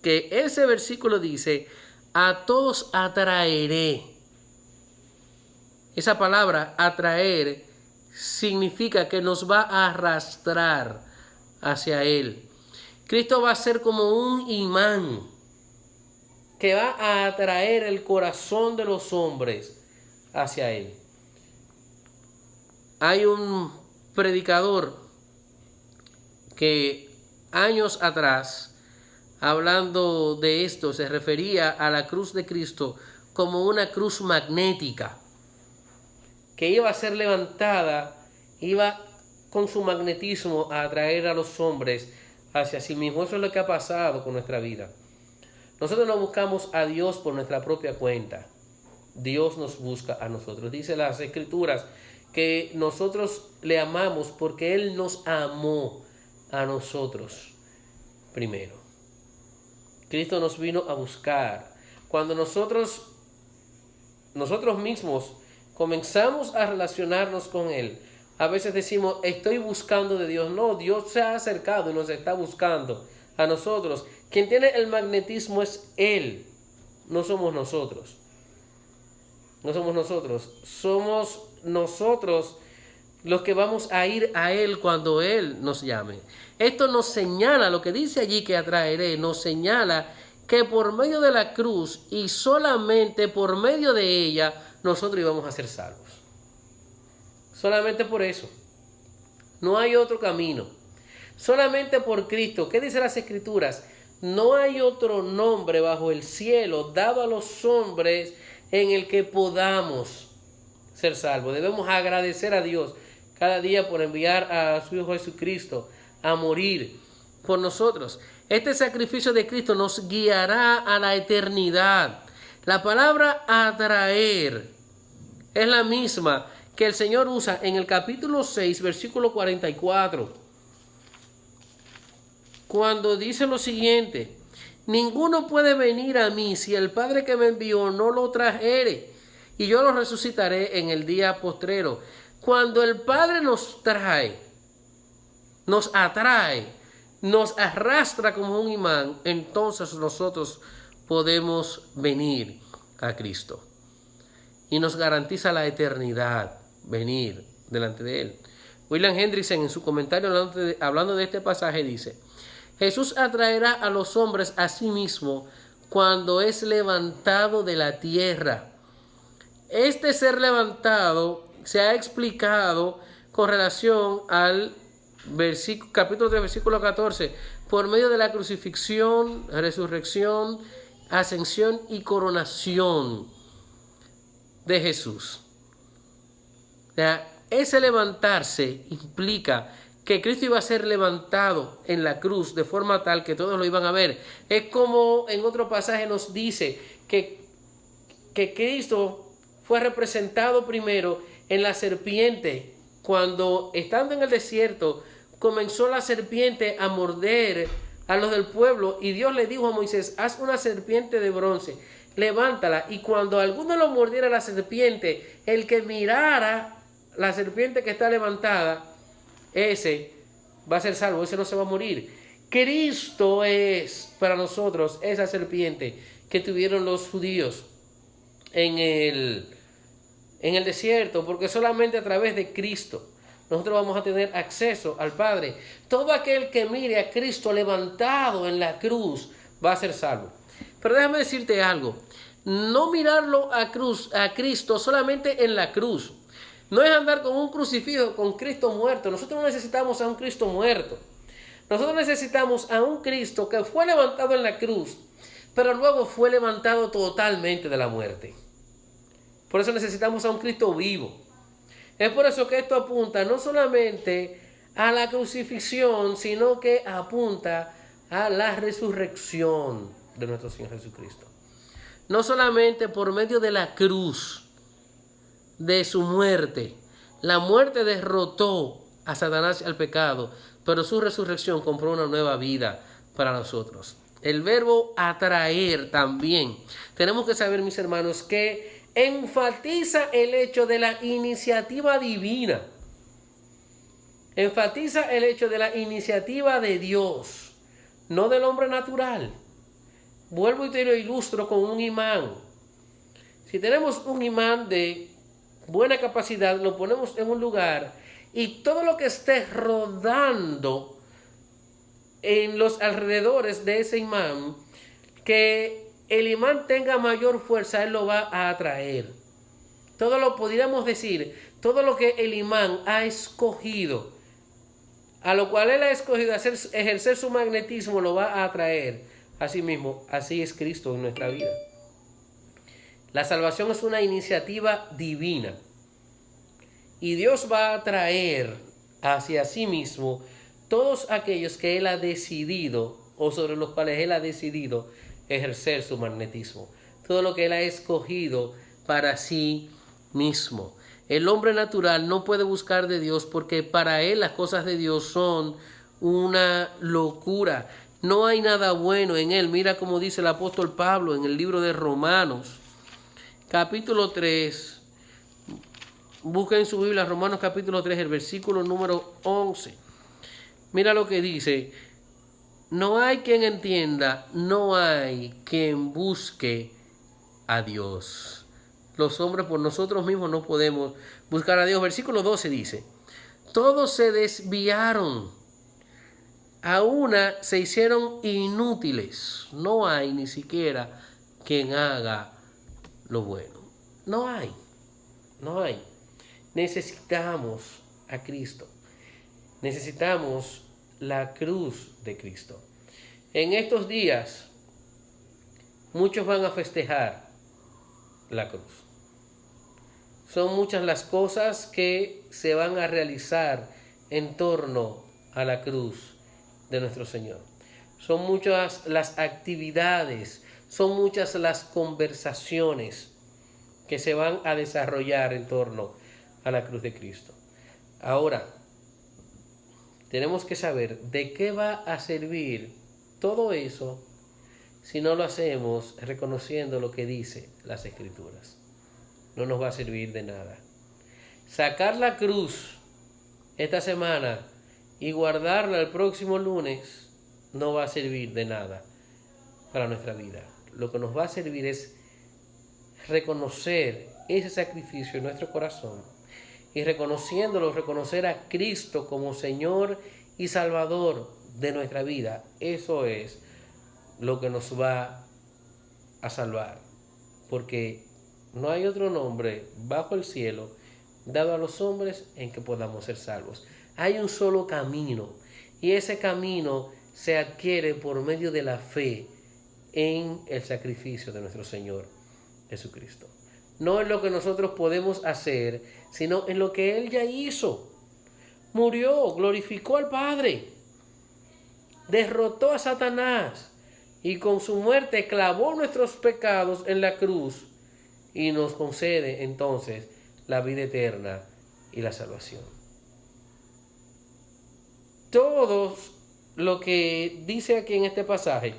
que ese versículo dice, a todos atraeré. Esa palabra atraer significa que nos va a arrastrar hacia Él. Cristo va a ser como un imán que va a atraer el corazón de los hombres hacia Él. Hay un predicador que años atrás, hablando de esto, se refería a la cruz de Cristo como una cruz magnética, que iba a ser levantada, iba con su magnetismo a atraer a los hombres hacia sí mismo. Eso es lo que ha pasado con nuestra vida. Nosotros no buscamos a Dios por nuestra propia cuenta. Dios nos busca a nosotros. Dice las Escrituras que nosotros le amamos porque Él nos amó a nosotros primero. Cristo nos vino a buscar. Cuando nosotros mismos comenzamos a relacionarnos con Él, a veces decimos, estoy buscando de Dios. No, Dios se ha acercado y nos está buscando a nosotros. Quien tiene el magnetismo es Él, no somos nosotros. No somos nosotros. Somos nosotros los que vamos a ir a Él cuando Él nos llame. Esto nos señala, lo que dice allí que atraeré, nos señala que por medio de la cruz y solamente por medio de ella nosotros íbamos a ser salvos. Solamente por eso. No hay otro camino. Solamente por Cristo. ¿Qué dicen las Escrituras? No hay otro nombre bajo el cielo dado a los hombres en el que podamos ser salvos. Debemos agradecer a Dios cada día por enviar a su Hijo Jesucristo a morir por nosotros. Este sacrificio de Cristo nos guiará a la eternidad. La palabra atraer es la misma que el Señor usa en el capítulo 6, versículo 44. Cuando dice lo siguiente: ninguno puede venir a mí si el Padre que me envió no lo trajere, y yo lo resucitaré en el día postrero. Cuando el Padre nos trae, nos atrae, nos arrastra como un imán, entonces nosotros podemos venir a Cristo. Y nos garantiza la eternidad, venir delante de Él. William Hendrickson, en su comentario hablando de este pasaje, dice: Jesús atraerá a los hombres a sí mismo cuando es levantado de la tierra. Este ser levantado se ha explicado con relación al capítulo 3, versículo 14, por medio de la crucifixión, resurrección, ascensión y coronación de Jesús. O sea, ese levantarse implica que Cristo iba a ser levantado en la cruz de forma tal que todos lo iban a ver. Es como en otro pasaje nos dice que Cristo fue representado primero en la serpiente. Cuando estando en el desierto comenzó la serpiente a morder a los del pueblo, y Dios le dijo a Moisés: haz una serpiente de bronce, levántala, y cuando alguno lo mordiera la serpiente, el que mirara la serpiente que está levantada, ese va a ser salvo, ese no se va a morir. Cristo es para nosotros esa serpiente que tuvieron los judíos en el desierto, porque solamente a través de Cristo nosotros vamos a tener acceso al Padre. Todo aquel que mire a Cristo levantado en la cruz va a ser salvo. Pero déjame decirte algo: no mirarlo a Cristo solamente en la cruz. No es andar con un crucifijo, con Cristo muerto. Nosotros no necesitamos a un Cristo muerto. Nosotros necesitamos a un Cristo que fue levantado en la cruz, pero luego fue levantado totalmente de la muerte. Por eso necesitamos a un Cristo vivo. Es por eso que esto apunta no solamente a la crucifixión, sino que apunta a la resurrección de nuestro Señor Jesucristo. No solamente por medio de la cruz, de su muerte. La muerte derrotó a Satanás y al pecado, pero su resurrección compró una nueva vida para nosotros. El verbo atraer también. Tenemos que saber, mis hermanos, que enfatiza el hecho de la iniciativa divina. Enfatiza el hecho de la iniciativa de Dios, no del hombre natural. Vuelvo y te lo ilustro con un imán. Si tenemos un imán de buena capacidad, lo ponemos en un lugar y todo lo que esté rodando en los alrededores de ese imán, que el imán tenga mayor fuerza, él lo va a atraer. Todo lo podríamos decir, todo lo que el imán ha escogido, a lo cual él ha escogido ejercer su magnetismo, lo va a atraer. Asimismo, así es Cristo en nuestra vida. La salvación es una iniciativa divina. Y Dios va a atraer hacia sí mismo todos aquellos que Él ha decidido, o sobre los cuales Él ha decidido ejercer su magnetismo. Todo lo que Él ha escogido para sí mismo. El hombre natural no puede buscar de Dios porque para él las cosas de Dios son una locura. No hay nada bueno en él. Mira cómo dice el apóstol Pablo en el libro de Romanos, capítulo 3. Busca en su Biblia Romanos capítulo 3, el versículo número 11. Mira lo que dice: no hay quien entienda, no hay quien busque a Dios. Los hombres por nosotros mismos no podemos buscar a Dios. Versículo 12 dice: Todos se desviaron. A una se hicieron inútiles. No hay ni siquiera quien haga lo bueno. No hay. No hay. Necesitamos a Cristo. Necesitamos la cruz de Cristo. En estos días, muchos van a festejar la cruz. Son muchas las cosas que se van a realizar en torno a la cruz de nuestro Señor. Son muchas las actividades, son muchas las conversaciones que se van a desarrollar en torno a la cruz de Cristo. Ahora, tenemos que saber de qué va a servir todo eso si no lo hacemos reconociendo lo que dice las Escrituras. No nos va a servir de nada. Sacar la cruz esta semana y guardarla el próximo lunes no va a servir de nada para nuestra vida. Lo que nos va a servir es reconocer ese sacrificio en nuestro corazón y reconociéndolo, reconocer a Cristo como Señor y Salvador de nuestra vida. Eso es lo que nos va a salvar, porque no hay otro nombre bajo el cielo dado a los hombres en que podamos ser salvos. Hay un solo camino, y ese camino se adquiere por medio de la fe en el sacrificio de nuestro Señor Jesucristo. No en lo que nosotros podemos hacer, sino en lo que Él ya hizo. Murió, glorificó al Padre, derrotó a Satanás y con su muerte clavó nuestros pecados en la cruz y nos concede entonces la vida eterna y la salvación. Todo lo que dice aquí en este pasaje,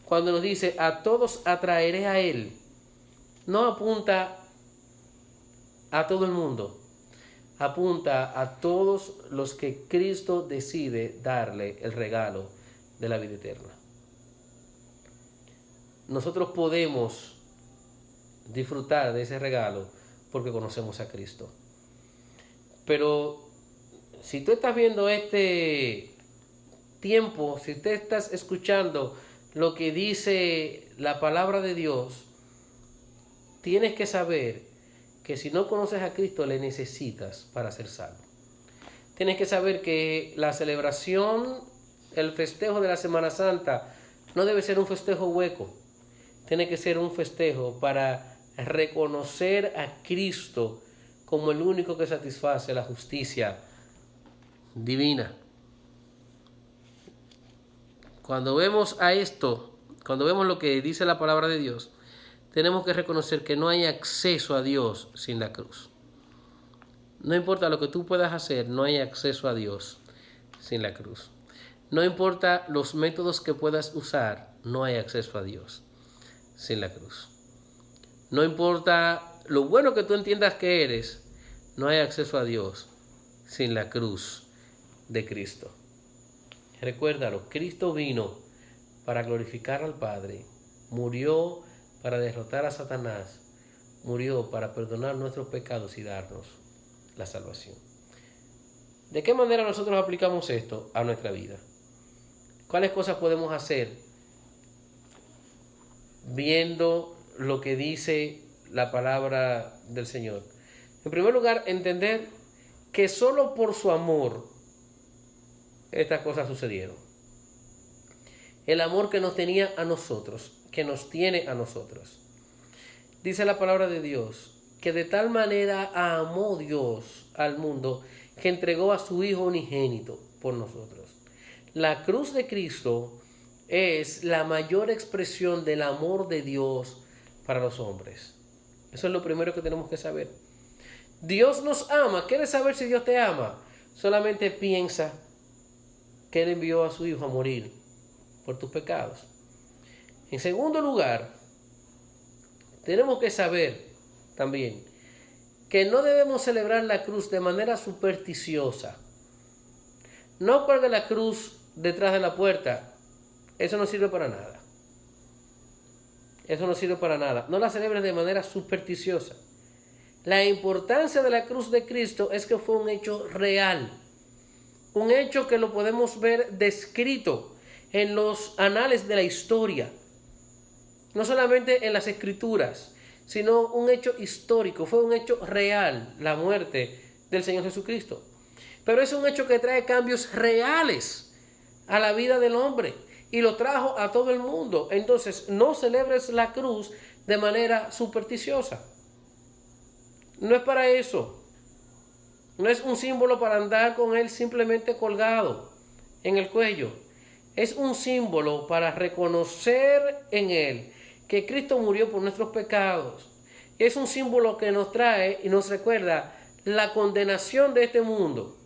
cuando nos dice a todos atraeré a Él, no apunta a todo el mundo, apunta a todos los que Cristo decide darle el regalo de la vida eterna. Nosotros podemos disfrutar de ese regalo porque conocemos a Cristo. Pero si tú estás viendo este tiempo, si tú estás escuchando lo que dice la palabra de Dios, tienes que saber que si no conoces a Cristo, le necesitas para ser salvo. Tienes que saber que la celebración, el festejo de la Semana Santa, no debe ser un festejo hueco. Tiene que ser un festejo para reconocer a Cristo como el único que satisface la justicia divina. Cuando vemos a esto, cuando vemos lo que dice la palabra de Dios, tenemos que reconocer que no hay acceso a Dios sin la cruz. No importa lo que tú puedas hacer, no hay acceso a Dios sin la cruz. No importa los métodos que puedas usar, no hay acceso a Dios sin la cruz. No importa lo bueno que tú entiendas que eres, no hay acceso a Dios sin la cruz de Cristo. Recuérdalo, Cristo vino para glorificar al Padre, murió para derrotar a Satanás, murió para perdonar nuestros pecados y darnos la salvación. ¿De qué manera nosotros aplicamos esto a nuestra vida? ¿Cuáles cosas podemos hacer viendo lo que dice la palabra del Señor? En primer lugar, entender que solo por su amor estas cosas sucedieron. El amor que nos tenía a nosotros, que nos tiene a nosotros. Dice la palabra de Dios que de tal manera amó Dios al mundo que entregó a su Hijo unigénito por nosotros. La cruz de Cristo es la mayor expresión del amor de Dios para los hombres. Eso es lo primero que tenemos que saber. Dios nos ama. ¿Quieres saber si Dios te ama? Solamente piensa que Él envió a su Hijo a morir por tus pecados. En segundo lugar, tenemos que saber también que no debemos celebrar la cruz de manera supersticiosa. No cuelgue la cruz detrás de la puerta. Eso no sirve para nada. Eso no sirve para nada. No la celebres de manera supersticiosa. La importancia de la cruz de Cristo es que fue un hecho real. un hecho que lo podemos ver descrito en los anales de la historia, no solamente en las escrituras, sino un hecho histórico, fue un hecho real, la muerte del Señor Jesucristo. Pero es un hecho que trae cambios reales a la vida del hombre y lo trajo a todo el mundo. Entonces, no celebres la cruz de manera supersticiosa. No es para eso. No es un símbolo para andar con él simplemente colgado en el cuello. Es un símbolo para reconocer en él que Cristo murió por nuestros pecados. Es un símbolo que nos trae y nos recuerda la condenación de este mundo,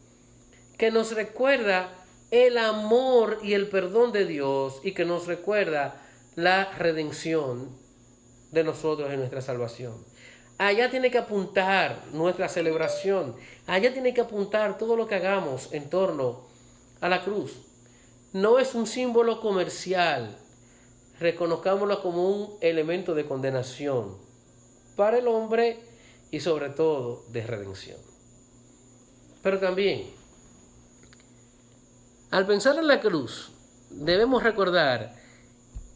que nos recuerda el amor y el perdón de Dios y que nos recuerda la redención de nosotros en nuestra salvación. Allá tiene que apuntar nuestra celebración, allá tiene que apuntar todo lo que hagamos en torno a la cruz. No es un símbolo comercial, reconozcámoslo como un elemento de condenación para el hombre y sobre todo de redención. Pero también, al pensar en la cruz, debemos recordar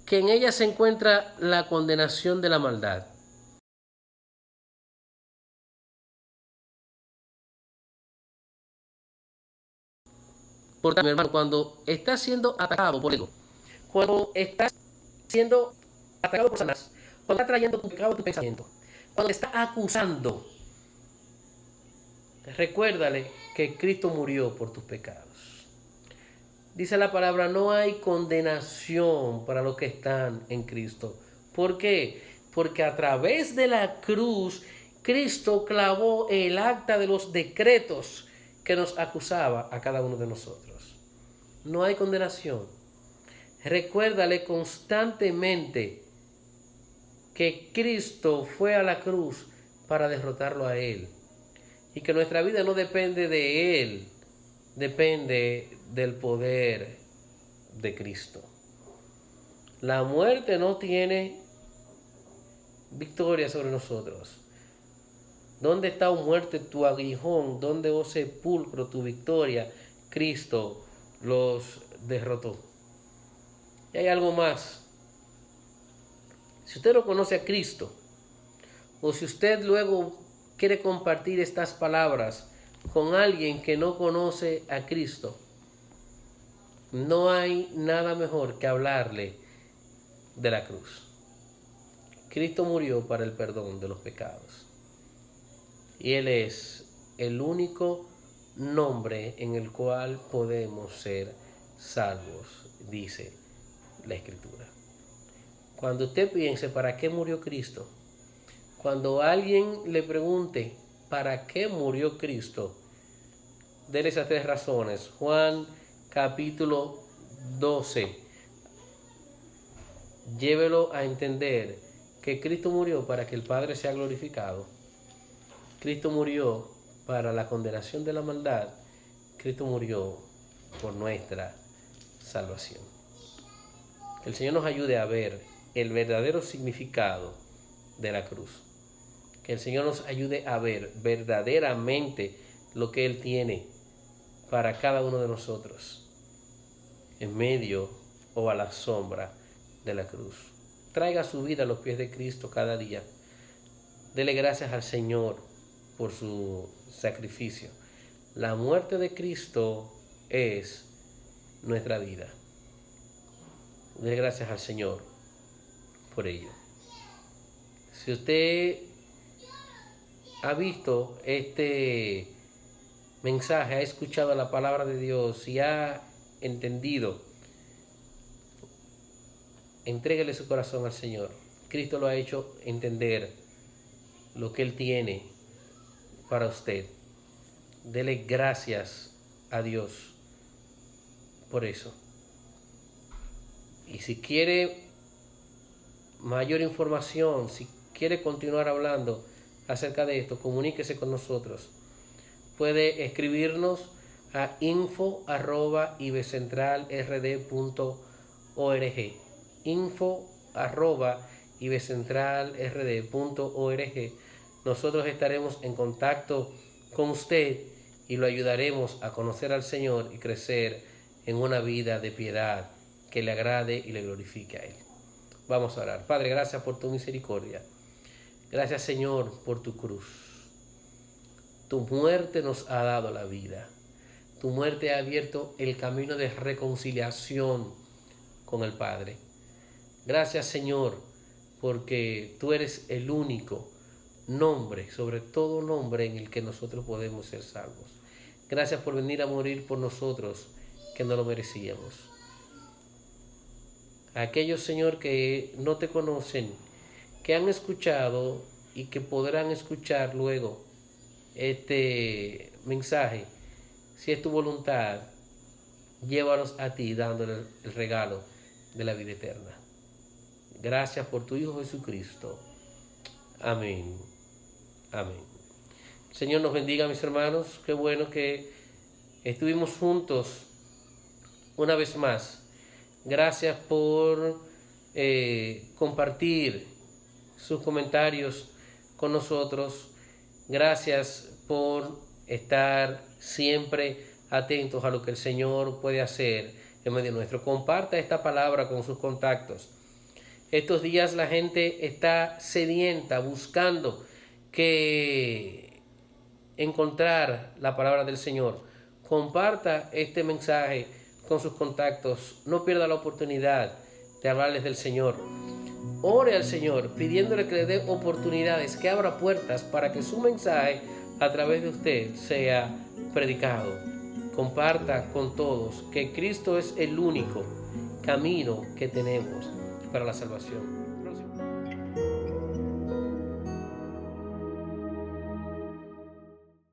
que en ella se encuentra la condenación de la maldad. Por tanto, mi hermano, cuando estás siendo atacado por el ego, cuando estás siendo atacado por Satanás, cuando estás trayendo tu pecado a tu pensamiento, cuando te está acusando, recuérdale que Cristo murió por tus pecados. Dice la palabra, no hay condenación para los que están en Cristo. ¿Por qué? Porque a través de la cruz, Cristo clavó el acta de los decretos que nos acusaba a cada uno de nosotros. No hay condenación. Recuérdale constantemente que Cristo fue a la cruz para derrotarlo a Él. Y que nuestra vida no depende de Él, depende del poder de Cristo. La muerte no tiene victoria sobre nosotros. ¿Dónde está, oh muerte, tu aguijón? ¿Dónde, oh sepulcro, tu victoria? Cristo los derrotó. Y hay algo más. Si usted no conoce a Cristo, o si usted luego quiere compartir estas palabras con alguien que no conoce a Cristo, no hay nada mejor que hablarle de la cruz. Cristo murió para el perdón de los pecados. Y Él es el único nombre en el cual podemos ser salvos, dice la Escritura. Cuando usted piense para qué murió Cristo, cuando alguien le pregunte para qué murió Cristo, déle esas 3 razones. Juan capítulo 12. Llévelo a entender que Cristo murió para que el Padre sea glorificado. Cristo murió para la condenación de la maldad. Cristo murió por nuestra salvación. Que el Señor nos ayude a ver el verdadero significado de la cruz. Que el Señor nos ayude a ver verdaderamente lo que Él tiene para cada uno de nosotros, en medio o a la sombra de la cruz. Traiga su vida a los pies de Cristo cada día. Dele gracias al Señor por su sacrificio. La muerte de Cristo es nuestra vida. Dele gracias al Señor por ello. Si usted ha visto este mensaje, ha escuchado la palabra de Dios y ha entendido, entréguele su corazón al Señor. Cristo lo ha hecho entender lo que Él tiene para usted. Dele gracias a Dios por eso. Y si quiere mayor información, si quiere continuar hablando acerca de esto, comuníquese con nosotros. Puede escribirnos a info@ibcentralrd.org. info@ibcentralrd.org. Nosotros estaremos en contacto con usted y lo ayudaremos a conocer al Señor y crecer en una vida de piedad que le agrade y le glorifique a Él. Vamos a orar. Padre, gracias por tu misericordia. Gracias, Señor, por tu cruz. Tu muerte nos ha dado la vida. Tu muerte ha abierto el camino de reconciliación con el Padre. Gracias, Señor, porque tú eres el único nombre, sobre todo nombre, en el que nosotros podemos ser salvos. Gracias por venir a morir por nosotros, que no lo merecíamos. A aquellos, Señor, que no te conocen, que han escuchado y que podrán escuchar luego este mensaje, si es tu voluntad, llévalos a ti dándole el regalo de la vida eterna. Gracias por tu Hijo Jesucristo. Amén. Amén. El Señor nos bendiga, mis hermanos. Qué bueno que estuvimos juntos una vez más. Gracias por compartir sus comentarios con nosotros. Gracias por estar siempre atentos a lo que el Señor puede hacer en medio nuestro. Comparta esta palabra con sus contactos. Estos días la gente está sedienta, buscando encontrar la palabra del Señor. Comparta este mensaje con sus contactos. No pierda la oportunidad de hablarles del Señor. Ore al Señor pidiéndole que le dé oportunidades, que abra puertas para que su mensaje a través de usted sea predicado. Comparta con todos que Cristo es el único camino que tenemos para la salvación.